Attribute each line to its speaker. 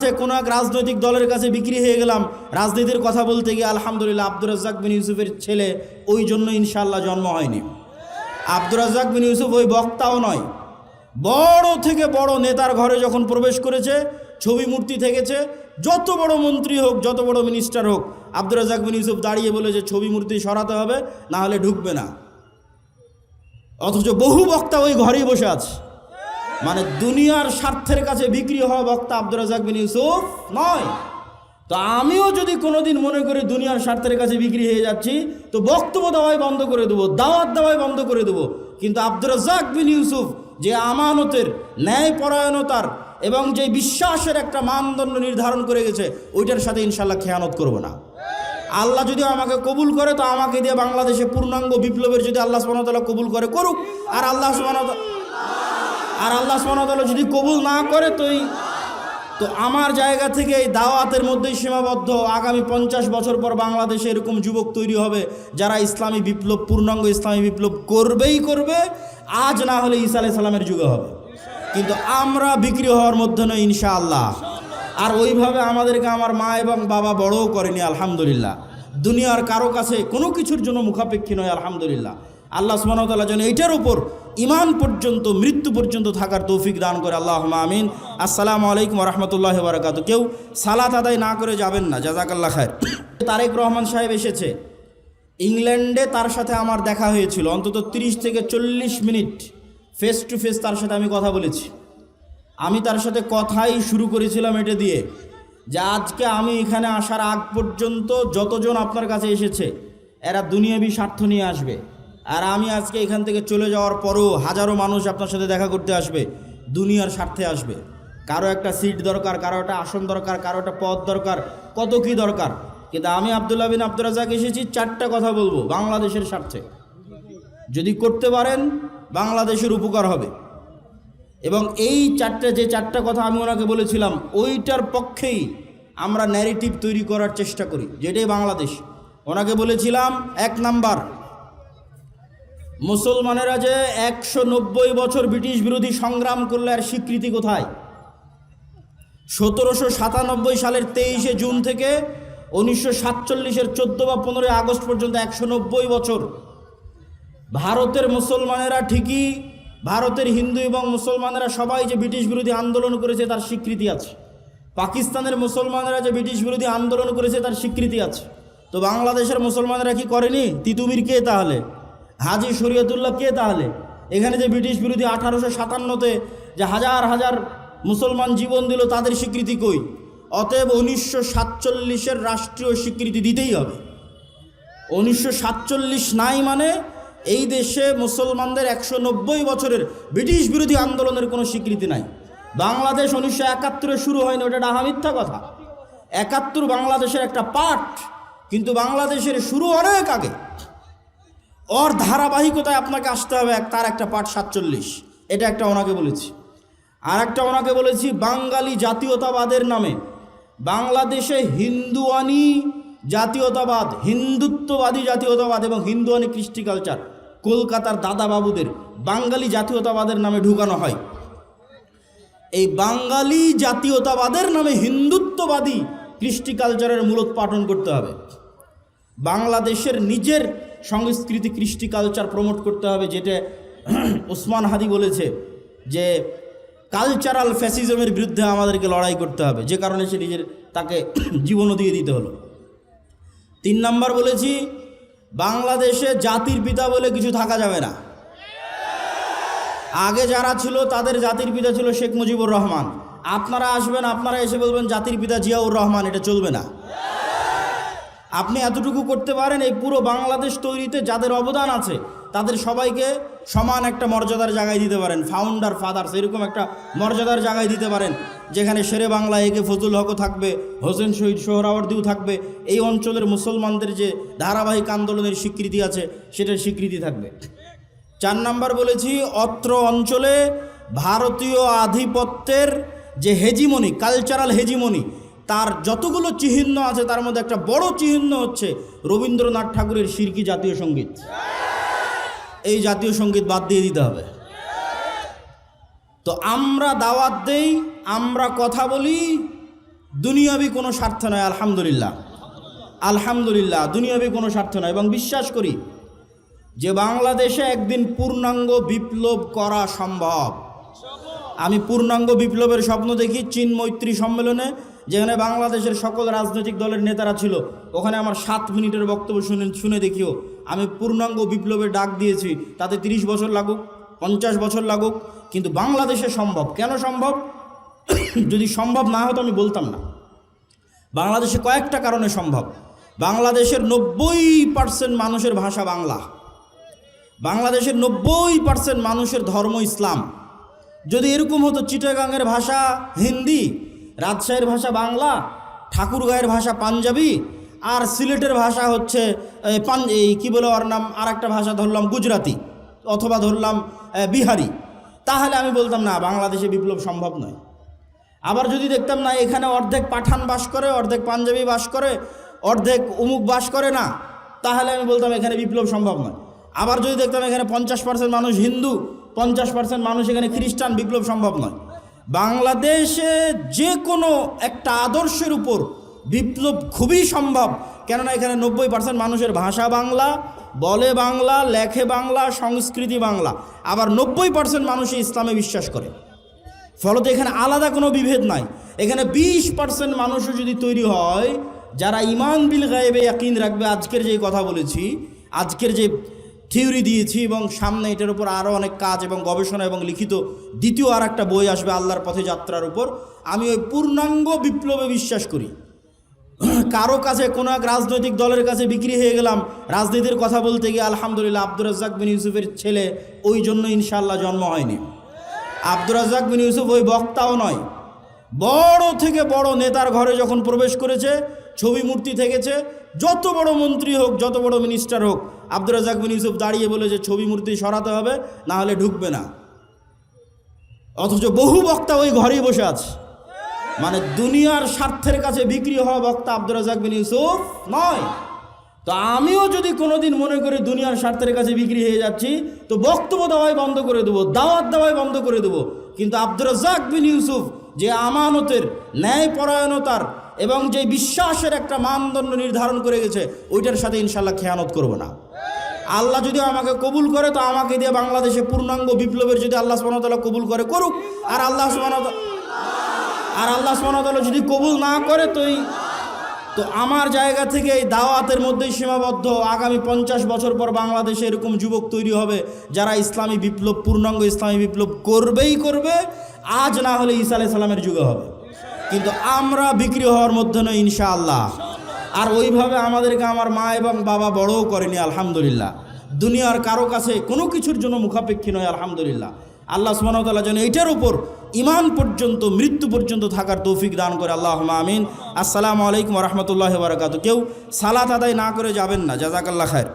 Speaker 1: কোনো এক রাজনৈতিক দলের কাছে বিক্রি হয়ে গেলাম, রাজনীতির কথা বলতে গিয়ে আলহামদুলিল্লাহ আব্দুর রাজ্জাক বিন ইউসুফের ছেলে, ওই জন্য ইনশাআল্লাহ জন্ম হয়নি। আব্দুর রাজ্জাক বিন ইউসুফ ওই বক্তাও নয়, বড় থেকে বড় নেতার ঘরে যখন প্রবেশ করেছে ছবি মূর্তি থেকেছে, যত বড় মন্ত্রী হোক যত বড় মিনিস্টার হোক, আব্দুর রাজ্জাক বিন ইউসুফ দাঁড়িয়ে বলে যে ছবি মূর্তি সরাতে হবে, না হলে ঢুকবে না। অথচ বহু বক্তা ওই ঘরেই বসে আছে। মানে দুনিয়ার স্বার্থের কাছে বিক্রি হওয়া বক্তা আব্দুর রাজ্জাক বিন ইউসুফ নয়। তো আমিও যদি কোনোদিন মনে করি দুনিয়ার স্বার্থের কাছে বিক্রি হয়ে যাচ্ছি, তো বক্তব্য দেওয়াই বন্ধ করে দেবো, দাওয়াত দেওয়াই বন্ধ করে দেবো। কিন্তু আব্দুর রাজ্জাক বিন ইউসুফ যে আমানতের, ন্যায়পরায়ণতার এবং যে বিশ্বাসের একটা মানদণ্ড নির্ধারণ করে গেছে, ওইটার সাথে ইনশাল্লাহ খেয়ানত করব না। আল্লাহ যদি আমাকে কবুল করে তো আমাকে দিয়ে বাংলাদেশে পূর্ণাঙ্গ বিপ্লবের যদি আল্লাহ সুবহানাহু ওয়া তাআলা কবুল করে করুক, আর আল্লাহ সুবহানাহু ওয়া তাআলা যদি কবুল না করে তো আমার জায়গা থেকে এই দাওয়াতের মধ্যেই সীমাবদ্ধ। আগামী 50 বছর পর বাংলাদেশে এরকম যুবক তৈরি হবে যারা ইসলামী বিপ্লব, পূর্ণাঙ্গ ইসলামী বিপ্লব করবেই করবে, আজ না হলে ঈসা আলাইহিস সালামের যুগে হবে। কিন্তু আমরা বিক্রি হওয়ার মধ্যে নই ইনশাআল্লাহ। আর ওইভাবে আমাদেরকে আমার মা এবং বাবা বড়ও করেনি আলহামদুলিল্লাহ। দুনিয়ার কারো কাছে কোনো কিছুর জন্য মুখাপেক্ষী নয় আলহামদুলিল্লাহ। আল্লাহ সুবহানাহু ওয়া তাআলা যেন এইটার উপর ঈমান পর্যন্ত, মৃত্যু পর্যন্ত থাকার তৌফিক দান করে, আল্লাহুম্মা আমিন। আসসালামু আলাইকুম ওয়া রাহমাতুল্লাহি ওয়া বারাকাতুহু। কেউ সালাত আদায় না করে যাবেন না, জাযাকাল্লাহ খায়ের। তারেক রহমান সাহেব এসেছে ইংল্যান্ডে, তার সাথে আমার দেখা হয়েছিল অন্তত 30 থেকে 40 মিনিট ফেস টু ফেস তার সাথে আমি কথা বলেছি। আমি তার সাথে কথাই শুরু করেছিলাম এটা দিয়ে যে আজকে আমি এখানে আসার আগ পর্যন্ত যতজন আপনার কাছে এসেছে এরা দুনিয়াবি স্বার্থ নিয়ে আসবে, আর আমি আজকে এখান থেকে চলে যাওয়ার পরও হাজারো মানুষ আপনার সাথে দেখা করতে আসবে, দুনিয়ার স্বার্থে আসবে। কারো একটা সিট দরকার, কারো একটা আসন দরকার, কারো একটা পদ দরকার, কত কি দরকার। কিন্তু আমি আব্দুল্লাহ বিন আব্দুর রাজ্জাক এসেছি 4টা কথা বলবো বাংলাদেশের স্বার্থে। যদি করতে পারেন বাংলাদেশের উপকার হবে। এবং এই যে চারটা কথা আমি ওনাকে বলেছিলাম, ওইটার পক্ষেই আমরা ন্যারেটিভ তৈরি করার চেষ্টা করি, যেটাই বাংলাদেশ। ওনাকে বলেছিলাম 1 নাম্বার, মুসলমানেরা যে 190 বছর ব্রিটিশ বিরোধী সংগ্রাম করলে আর স্বীকৃতি কোথায়? 1797 সালের 23শে জুন থেকে 1947-এর 14 বা 15 আগস্ট পর্যন্ত 190 বছর ভারতের মুসলমানেরা, ঠিকই ভারতের হিন্দু এবং মুসলমানেরা সবাই যে ব্রিটিশ বিরোধী আন্দোলন করেছে তার স্বীকৃতি আছে। পাকিস্তানের মুসলমানেরা যে ব্রিটিশ বিরোধী আন্দোলন করেছে তার স্বীকৃতি আছে। তো বাংলাদেশের মুসলমানেরা কি করেনি? তিতুমির কে তাহলে? হাজী শরীয়তুল্লাহ কে তাহলে? এখানে যে ব্রিটিশ বিরোধী 1857-তে যে হাজার হাজার মুসলমান জীবন দিল, তাদের স্বীকৃতি কই? অতএব 1947-এর রাষ্ট্রীয় স্বীকৃতি দিতেই হবে। 1947 নাই মানে এই দেশে মুসলমানদের 190 বছরের ব্রিটিশ বিরোধী আন্দোলনের কোনো স্বীকৃতি নাই। বাংলাদেশ 1971-এ শুরু হয়নি, ওটা ডাহা মিথ্যা কথা। 71 বাংলাদেশের একটা পার্ট, কিন্তু বাংলাদেশের শুরু অনেক আগে। ওর ধারাবাহিকতায় আপনাকে আসতে হবে, তার একটা পার্ট 47। এটা একটা ওনাকে বলেছি। আর একটা ওনাকে বলেছি বাঙালি জাতীয়তাবাদের নামে বাংলাদেশে হিন্দুয়ানি জাতীয়তাবাদ, হিন্দুত্ববাদী জাতীয়তাবাদ এবং হিন্দুয়ানি কৃষ্টি কালচার কলকাতার দাদাবাবুদের বাঙালি জাতীয়তাবাদের নামে ঢুকানো হয়। এই বাঙালি জাতীয়তাবাদের নামে হিন্দুত্ববাদী কৃষ্টি কালচারের মূলোৎপাটন করতে হবে। বাংলাদেশের নিজের সংস্কৃতি, কৃষ্টি কালচার প্রমোট করতে হবে, যেটা ওসমান হাদি বলেছে যে কালচারাল ফ্যাসিজমের বিরুদ্ধে আমাদেরকে লড়াই করতে হবে, যে কারণে সে তাকে জীবনও দিয়ে দিতে হলো। 3 নাম্বার বলেছি বাংলাদেশে জাতির পিতা বলে কিছু থাকা যাবে না। আগে যারা ছিল তাদের জাতির পিতা ছিল শেখ মুজিবুর রহমান। আপনারা আসবেন, আপনারা এসে বলবেন জাতির পিতা জিয়াউর রহমান, এটা চলবে না। আপনি এতটুকু করতে পারেন, এই পুরো বাংলাদেশ তৈরিতে যাদের অবদান আছে তাদের সবাইকে সমান একটা মর্যাদার জায়গায় দিতে পারেন। ফাউন্ডার ফাদার্স এরকম একটা মর্যাদার জায়গায় দিতে পারেন, যেখানে শেরে বাংলা একে ফজলুল হকও থাকবে, হোসেন শহীদ সোহরাওয়ার্দীও থাকবে। এই অঞ্চলের মুসলমানদের যে ধারাবাহিক আন্দোলনের স্বীকৃতি আছে সেটার স্বীকৃতি থাকবে। 4 নাম্বার বলেছি অত্র অঞ্চলে ভারতীয় আধিপত্যের যে হেজিমনি, কালচারাল হেজিমনি, তার যতগুলো চিহ্ন আছে তার মধ্যে একটা বড় চিহ্ন হচ্ছে রবীন্দ্রনাথ ঠাকুরের শিরকি জাতীয় সঙ্গীত। এই জাতীয় সঙ্গীত বাদ দিয়ে দিতে হবে। তো আমরা দাওয়াত দেই, আমরা কথা বলি, দুনিয়াবি কোনো স্বার্থ নয়। আলহামদুলিল্লাহ, আলহামদুলিল্লাহ, দুনিয়াবি কোনো স্বার্থ নয়। এবং বিশ্বাস করি যে বাংলাদেশে একদিন পূর্ণাঙ্গ বিপ্লব করা সম্ভব। আমি পূর্ণাঙ্গ বিপ্লবের স্বপ্ন দেখি চীন মৈত্রী সম্মেলনে, যেখানে বাংলাদেশের সকল রাজনৈতিক দলের নেতারা ছিল। ওখানে আমার 7 মিনিটের বক্তব্য শুনে দেখিও আমি পূর্ণাঙ্গ বিপ্লবের ডাক দিয়েছি। তাতে 30 বছর লাগুক, 50 বছর লাগুক, কিন্তু বাংলাদেশে সম্ভব। কেন সম্ভব? যদি সম্ভব না হতো আমি বলতাম না। বাংলাদেশে কয়েকটা কারণে সম্ভব। বাংলাদেশের 90% মানুষের ভাষা বাংলা, বাংলাদেশের 90% মানুষের ধর্ম ইসলাম। যদি এরকম হতো চিটাগাংয়ের ভাষা হিন্দি, রাজশাহীর ভাষা বাংলা, ঠাকুরগাঁয়ের ভাষা পাঞ্জাবি, আর সিলেটের ভাষা হচ্ছে কি বলে ওর নাম, আর একটা ভাষা ধরলাম গুজরাতি অথবা ধরলাম বিহারি, তাহলে আমি বলতাম না বাংলাদেশে বিপ্লব সম্ভব নয়। আবার যদি দেখতাম না এখানে অর্ধেক পাঠান বাস করে, অর্ধেক পাঞ্জাবি বাস করে, অর্ধেক অমুক বাস করে না, তাহলে আমি বলতাম এখানে বিপ্লব সম্ভব নয়। আবার যদি দেখতাম এখানে 50% মানুষ হিন্দু, 50% মানুষ এখানে খ্রিস্টান, বিপ্লব সম্ভব নয়। বাংলাদেশে যে কোনো একটা আদর্শের উপর বিপ্লব খুবই সম্ভব, কেননা এখানে 90% মানুষের ভাষা বাংলা, বলে বাংলা, লেখে বাংলা, সংস্কৃতি বাংলা। আবার 90% মানুষই ইসলামে বিশ্বাস করে। ফলত এখানে আলাদা কোনো বিভেদ নাই। এখানে 20% মানুষও যদি তৈরি হয় যারা ঈমান বিল গায়বে ইয়াকিন রাখবে, আজকের যে কথা বলেছি, আজকের যে থিওরি দিয়েছি, এবং সামনে এটার উপর আরও অনেক কাজ এবং গবেষণা এবং লিখিত দ্বিতীয় আর একটা বই আসবে আল্লাহর পথে যাত্রার উপর, আমি ওই পূর্ণাঙ্গ বিপ্লবে বিশ্বাস করি। কারো কাছে কোনো এক রাজনৈতিক দলের কাছে বিক্রি হয়ে গেলাম রাজনীতির কথা বলতে গিয়ে, আলহামদুলিল্লাহ আব্দুর রাজ্জাক বিন ইউসুফের ছেলে, ওই জন্য ইনশাআল্লাহ জন্ম হয়নি। আব্দুর রাজ্জাক বিন ইউসুফ ওই বক্তাও নয়। বড় থেকে বড় নেতার ঘরে যখন প্রবেশ করেছে, ছবি মূর্তি থেকেছে, যত বড় মন্ত্রী হোক, যত বড় মিনিস্টার হোক, আব্দুর রাজ্জাক বিন ইউসুফ দাঁড়িয়ে বলে যে ছবি মূর্তি সরাতে হবে, না হলে ঢুকবে না। অথচ বহু বক্তা ওই ঘরেই বসে আছে। মানে দুনিয়ার স্বার্থের কাছে বিক্রি হওয়া বক্তা আব্দুর রাজ্জাক বিন ইউসুফ নয়। তো আমিও যদি কোনোদিন মনে করি দুনিয়ার স্বার্থের কাছে বিক্রি হয়ে যাচ্ছি, তো বক্তব্য দেওয়াই বন্ধ করে দেবো, দাওয়াত দেওয়াই বন্ধ করে দেবো। কিন্তু আব্দুর রাজ্জাক বিন ইউসুফ যে আমানতের, ন্যায়পরায়ণতার এবং যে বিশ্বাসের একটা মানদণ্ড নির্ধারণ করে গেছে, ওইটার সাথে ইনশাল্লাহ খেয়ানত করবো না। আল্লাহ যদি আমাকে কবুল করে, তো আমাকে দিয়ে বাংলাদেশে পূর্ণাঙ্গ বিপ্লবের যদি আল্লাহ সুবহানাহু ওয়া তাআলা কবুল করে, করুক। আর আল্লাহ সুবহানাহু ওয়া তাআলা যদি কবুল না করে, তো আমার জায়গা থেকে এই দাওয়াতের মধ্যেই সীমাবদ্ধ। আগামী 50 বছর পর বাংলাদেশে এরকম যুবক তৈরি হবে যারা ইসলামী বিপ্লব, পূর্ণাঙ্গ ইসলামী বিপ্লব করবেই করবে। আজ না হলে ঈসা আলাইহিস সালামের যুগে হবে। কিন্তু আমরা বিক্রি হওয়ার মধ্যে নই ইনশাআল্লাহ। আর ওইভাবে আমাদেরকে আমার মা এবং বাবা বড়ও করেনি, আলহামদুলিল্লাহ। দুনিয়ার কারো কাছে কোনো কিছুর জন্য মুখাপেক্ষী নয়, আলহামদুলিল্লাহ। আল্লাহ সুবহানাহু ওয়া তাআলা যেন এইটার উপর ঈমান পর্যন্ত, মৃত্যু পর্যন্ত থাকার তৌফিক দান করে, আল্লাহুম্মা আমিন। আসসালামু আলাইকুম ওয়া রাহমাতুল্লাহি ওয়া বারাকাতুহু। কেউ সালাত আদায় না করে যাবেন না, জাযাকাল্লাহ খায়ের।